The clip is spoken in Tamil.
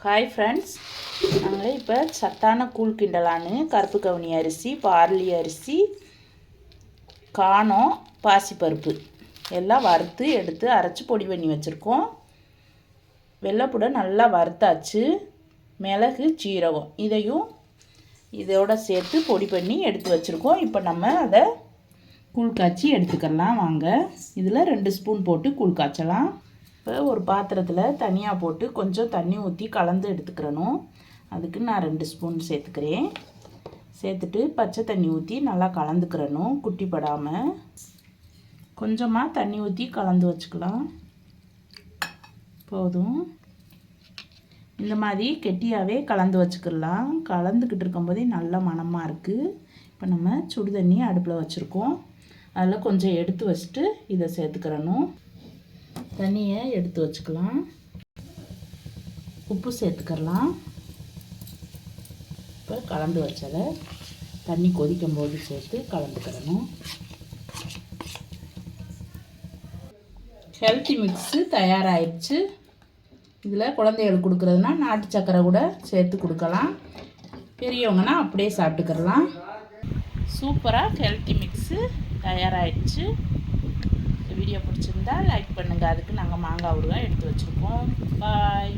ஹாய் ஃப்ரெண்ட்ஸ், நாங்கள் இப்போ சத்தான கூழ் கிண்டலான்னு கருப்பு கவுனி அரிசி, பார்லி அரிசி, காணம், பாசிப்பருப்பு எல்லாம் வறுத்து எடுத்து அரைச்சி பொடி பண்ணி வச்சுருக்கோம். வெள்ளைப்பூடை நல்லா வறுத்தாச்சு. மிளகு, சீரகம் இதையும் இதோட சேர்த்து பொடி பண்ணி எடுத்து வச்சுருக்கோம். இப்போ நம்ம அதை கூழ் காய்ச்சி எடுத்துக்கலாம். வாங்க, இதில் 2 ஸ்பூன் போட்டு கூழ் காய்ச்சலாம். இப்போ ஒரு பாத்திரத்தில் தனியாக போட்டு கொஞ்சம் தண்ணி ஊற்றி கலந்து எடுத்துக்கிறணும். அதுக்கு நான் 2 ஸ்பூன் சேர்த்துக்கிறேன். சேர்த்துட்டு பச்சை தண்ணி ஊற்றி நல்லா கலந்துக்கிறணும், குட்டி படாமல். கொஞ்சமாக தண்ணி ஊற்றி கலந்து வச்சுக்கலாம். போதும். இந்த மாதிரி கெட்டியாகவே கலந்து வச்சுக்கலாம். கலந்துக்கிட்டு இருக்கும்போதே நல்ல மணமாக இருக்குது. இப்போ நம்ம சுடு தண்ணி அடுப்பில் வச்சுருக்கோம். அதில் கொஞ்சம் எடுத்து வச்சுட்டு இதை சேர்த்துக்கிறணும். தண்ணியை எடுத்து வச்சுக்கலாம். உப்பு சேர்த்துக்கலாம். இப்போ கலந்து வச்சதை தண்ணி கொதிக்கும் போது சேர்த்து கலந்துக்கிறணும். ஹெல்த்தி மிக்ஸு தயாராகிடுச்சு. இதில் குழந்தைகளுக்கு கொடுக்குறதுனா நாட்டு சக்கரை கூட சேர்த்து கொடுக்கலாம். பெரியவங்கன்னா அப்படியே சாப்பிட்டுக்கிறலாம். சூப்பராக ஹெல்த்தி மிக்ஸு தயாராகிடுச்சு. வீடியோ பிடிச்சிருந்தா லைக் பண்ணுங்கள். அதுக்கு நாங்கள் மாங்காய் ஊறுகாய் எடுத்து வச்சுருக்கோம். பாய்.